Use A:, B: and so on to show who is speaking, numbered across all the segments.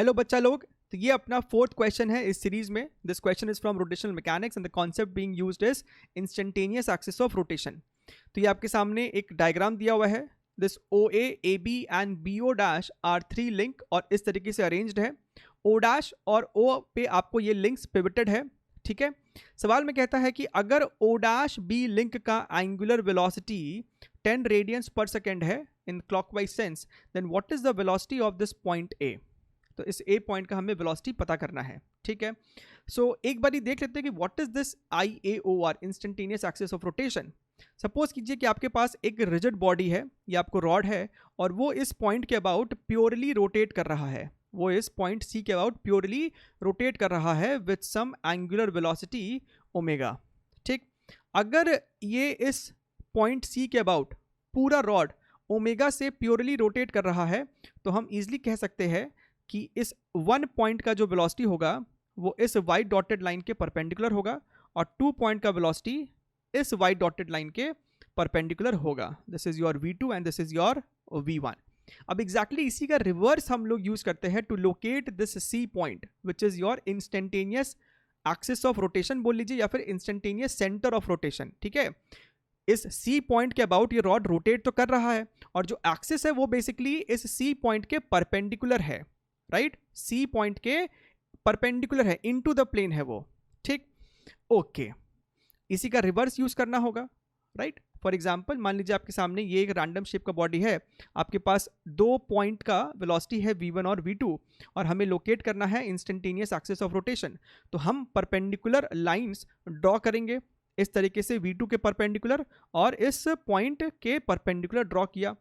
A: Hello बच्चा लोग, तो ये अपना फोर्थ क्वेश्चन है इस सीरीज में. This question is from rotational mechanics and the concept being used is instantaneous axis of rotation. तो ये आपके सामने एक डायग्राम दिया हुआ है. This O A B and B O dash are three link और इस तरीके से अरेंज्ड है. ओ डैश और ओ पे आपको ये लिंक्स पिवटेड है. ठीक है. सवाल में कहता है कि अगर ओ डैश बी लिंक का angular velocity 10 radians per second है in clockwise sense, then what is the velocity of this point A. तो इस ए पॉइंट का हमें वेलोसिटी पता करना है. ठीक है. सो एक बार देख लेते हैं कि what is this I A O R, instantaneous axis of rotation. Suppose कीजिए कि आपके पास एक रिजिड बॉडी है, ये आपको रॉड है और वो इस पॉइंट के अबाउट प्योरली रोटेट कर रहा है. वो इस पॉइंट सी के अबाउट प्योरली रोटेट कर रहा है with some angular velocity omega. ठीक. अगर ये इस पॉइंट सी के अबाउट पूरा रॉड ओमेगा से प्योरली रोटेट कर रहा है तो हम इजिली कह सकते हैं कि इस वन पॉइंट का जो वेलोसिटी होगा वो इस वाइट डॉटेड लाइन के परपेंडिकुलर होगा और टू पॉइंट का वेलोसिटी इस वाइट डॉटेड लाइन के परपेंडिकुलर होगा. This is your v2 and this is your v1. अब एग्जैक्टली इसी का रिवर्स हम लोग यूज करते हैं to locate this C point which is your instantaneous axis of rotation बोल लीजिए या फिर इंस्टेंटेनियस सेंटर ऑफ रोटेशन. ठीक है. इस सी पॉइंट के अबाउट ये रॉड रोटेट तो कर रहा है और जो एक्सिस है वो बेसिकली इस सी पॉइंट के परपेंडिकुलर है. राइट. सी पॉइंट के परपेंडिकुलर है, इनटू द प्लेन है वो. ठीक. ओके. इसी का रिवर्स यूज करना होगा. राइट. फॉर एग्जांपल मान लीजिए आपके सामने ये एक रैंडम शेप का बॉडी है, आपके पास दो पॉइंट का वेलोसिटी है v1 और v2 और हमें लोकेट करना है इंस्टेंटेनियस एक्सिस ऑफ रोटेशन. तो हम परपेंडिकुलर लाइंस ड्रॉ करेंगे इस तरीके से, v2 के परपेंडिकुलर और इस पॉइंट के परपेंडिकुलर ड्रॉ किया.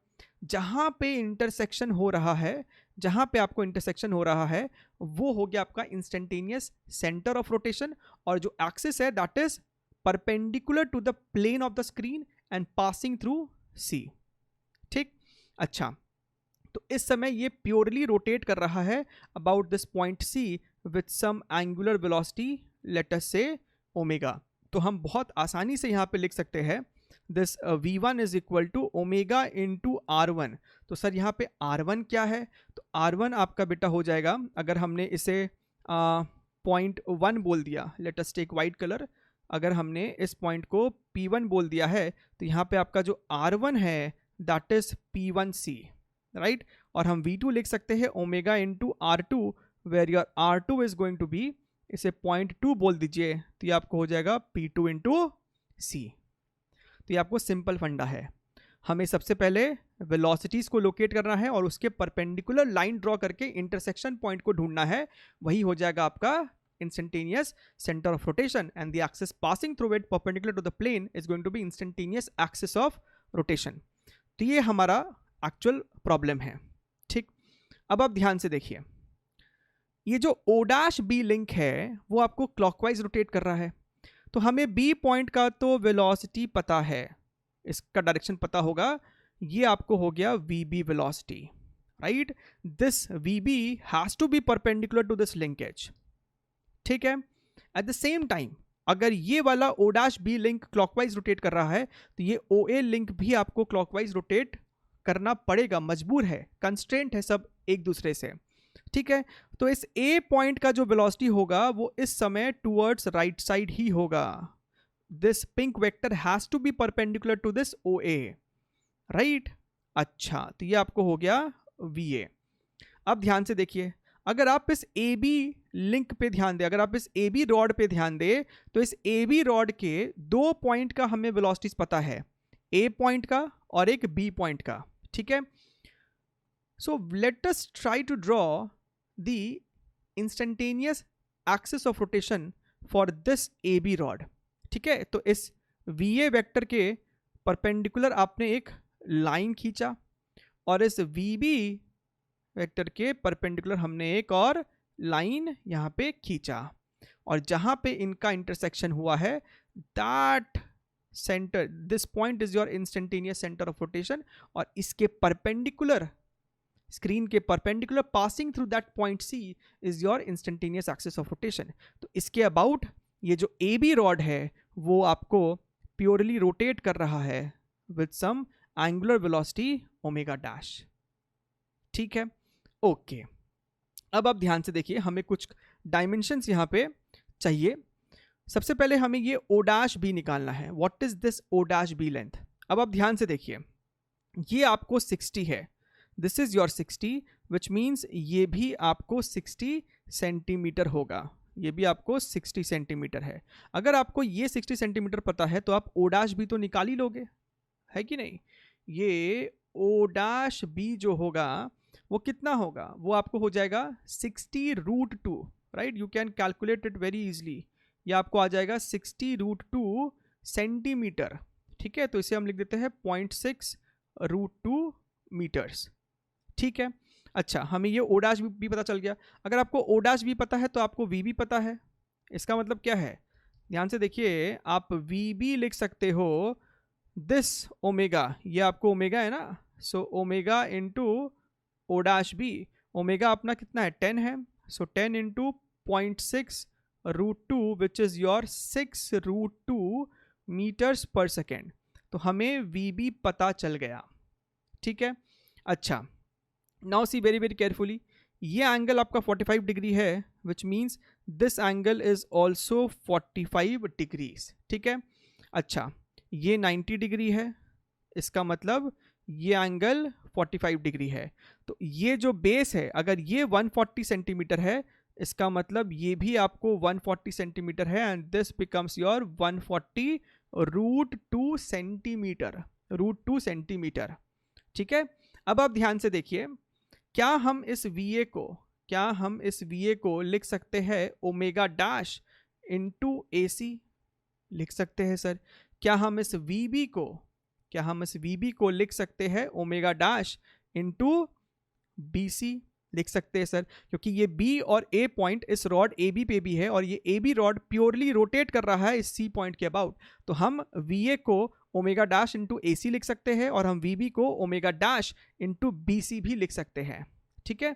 A: जहां पे इंटरसेक्शन हो रहा है, जहां पे आपको इंटरसेक्शन हो रहा है वो हो गया आपका इंस्टेंटेनियस सेंटर ऑफ रोटेशन और जो एक्सिस है that is perpendicular to the plane of the screen and passing through C. ठीक. अच्छा, तो इस समय ये प्योरली रोटेट कर रहा है about this point C with some angular velocity let us say omega. तो हम बहुत आसानी से यहाँ पे लिख सकते हैं this v1 is equal to omega into r1. तो सर यहाँ पे r1 क्या है? तो r1 आपका बेटा हो जाएगा, अगर हमने इसे .1 बोल दिया, let us take white colour, अगर हमने इस पॉइंट को p1 बोल दिया है तो यहाँ पे आपका जो r1 है दैट इज p1c. राइट. और हम v2 लिख सकते हैं omega into r2 where your r2 is going to be, इसे 0.2 बोल दीजिए तो ये आपको हो जाएगा p2 इंटू c. तो ये आपको सिंपल फंडा है. हमें सबसे पहले वेलोसिटीज को लोकेट करना है और उसके परपेंडिकुलर लाइन ड्रॉ करके इंटरसेक्शन पॉइंट को ढूंढना है. वही हो जाएगा आपका instantaneous centre of rotation and the axis passing through it perpendicular to the plane is going to be instantaneous axis of rotation. तो ये हमारा एक्चुअल प्रॉब्लम है. ठीक. अब आप ध्यान से देखिए, ये जो ओ डैश बी लिंक है वो आपको क्लॉकवाइज रोटेट कर रहा है. तो हमें बी पॉइंट का तो वेलोसिटी पता है, इसका डायरेक्शन पता होगा. ये आपको हो गया V B velocity. Right. This V B has to be perpendicular to this linkage. ठीक है. एट द सेम टाइम अगर ये वाला O dash B link clockwise rotate कर रहा है तो ये ओ ए लिंक भी आपको क्लॉकवाइज रोटेट करना पड़ेगा, मजबूर है, कंस्ट्रेंट है सब एक दूसरे से. ठीक है. तो इस ए पॉइंट का जो वेलोसिटी होगा वो इस समय टुवर्ड्स राइट साइड ही होगा. This pink vector has to be perpendicular to this O A. Right. अच्छा, तो ये आपको हो गया वी ए. अब ध्यान से देखिए, अगर आप इस ए बी लिंक पे ध्यान दें, अगर आप इस ए बी रॉड पे ध्यान दें तो इस ए बी रॉड के दो पॉइंट का हमें वेलोसिटीज पता है, ए पॉइंट का और एक बी पॉइंट का. ठीक है. So let us try to draw the instantaneous axis of rotation for this AB rod. ठीक है. तो इस VA वेक्टर के परपेंडिकुलर आपने एक लाइन खींचा और इस VB वेक्टर के परपेंडिकुलर हमने एक और लाइन यहाँ पे खींचा और जहाँ पे इनका इंटरसेक्शन हुआ है that centre, this point is your instantaneous centre of rotation और इसके परपेंडिकुलर, स्क्रीन के perpendicular passing through that point C is your instantaneous axis of rotation. तो इसके अबाउट ये जो ए बी रॉड है वो आपको प्योरली रोटेट कर रहा है with some angular velocity omega dash. ठीक है. ओके. अब आप ध्यान से देखिए, हमें कुछ डायमेंशंस यहाँ पे चाहिए। सबसे पहले हमें ये ओ डैश बी निकालना है। What is this O dash B length? अब आप ध्यान से देखिए, ये आपको 60 है, this is your 60, which means ये भी आपको 60 सेंटीमीटर होगा, ये भी आपको 60 सेंटीमीटर है। अगर आपको ये 60 सेंटीमीटर पता है तो आप ओ डैश बी तो निकाल ही लोगे, है कि नहीं? ये ओ डैश बी जो होगा वो कितना होगा? वो आपको हो जाएगा 60√2, right? You can calculate it very easily. ये आपको आ जाएगा 60√2 सेंटीमीटर, ठीक है? तो इसे हम लिख देते हैं 0.6√2 मीटर्स, ठीक है? अच्छा, हमें ये ओ डैश भी पता चल गया। अगर आपको ओ डैश भी पता है तो आपको वी भी पता है। इसका मतलब क्या है? ध्यान से देखिए, आप वी भी लिख सकते हो दिस ओमेगा, ये आपको ओमेगा है ना, so omega into O dash B. Omega अपना कितना है? 10 है, so 10 into 0.6√2 which is your 6√2 metres per second. तो हमें वी बी पता चल गया, ठीक है? अच्छा, now see very very carefully, ये एंगल आपका 45 डिग्री है, which means this angle is also 45 degrees, ठीक है? अच्छा, ये 90 डिग्री है, इसका मतलब ये एंगल 45 डिग्री है। तो ये जो बेस है, अगर ये 140 सेंटीमीटर है, इसका मतलब ये भी आपको 140 सेंटीमीटर है, and this becomes your 140√2 centimetre, √2 centimetre, ठीक है? अब आप ध्यान से देखिए, क्या हम इस VA को लिख सकते हैं ओमेगा डैश इंटू AC? लिख सकते हैं सर। क्या हम इस VB को लिख सकते हैं ओमेगा डैश इंटू BC? लिख सकते हैं सर, क्योंकि ये B और A पॉइंट इस रॉड AB पे भी है, और ये AB रॉड प्योरली रोटेट कर रहा है इस C पॉइंट के अबाउट। तो हम VA को ओमेगा डैश इंटू AC लिख सकते हैं, और हम VB को ओमेगा डैश इंटू BC भी लिख सकते हैं, ठीक है?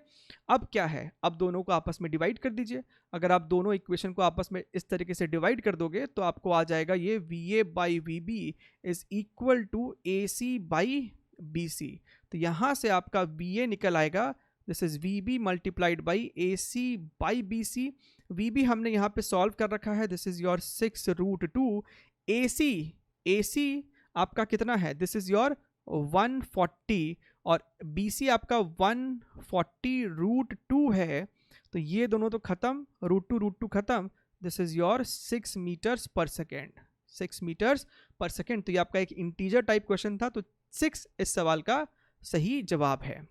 A: अब क्या है, अब दोनों को आपस में डिवाइड कर दीजिए। अगर आप दोनों इक्वेशन को आपस में इस तरीके से डिवाइड कर दोगे तो आपको आ जाएगा ये VA by VB is equal to AC by BC। तो यहाँ से आपका VA निकल आएगा, this is VB multiplied by AC by BC। VB हमने यहाँ पे सॉल्व कर रखा है, दिस इज योर 6√2। AC आपका कितना है? दिस इज योर 140, और BC आपका 140√2 है। तो ये दोनों तो खत्म, √2 खत्म, this is your 6 metres per second, 6 metres per second. तो ये आपका एक इंटीजर टाइप क्वेश्चन था, तो 6 इस सवाल का सही जवाब है,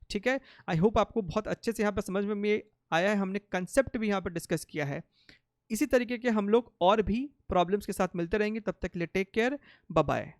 A: ठीक है? आई होप आपको बहुत अच्छे से यहाँ पर समझ में आया है। हमने कंसेप्ट भी यहाँ पर डिस्कस किया है। इसी तरीके के हम लोग और भी प्रॉब्लम्स के साथ मिलते रहेंगे, तब तक के लिए टेक केयर, बाय बाय।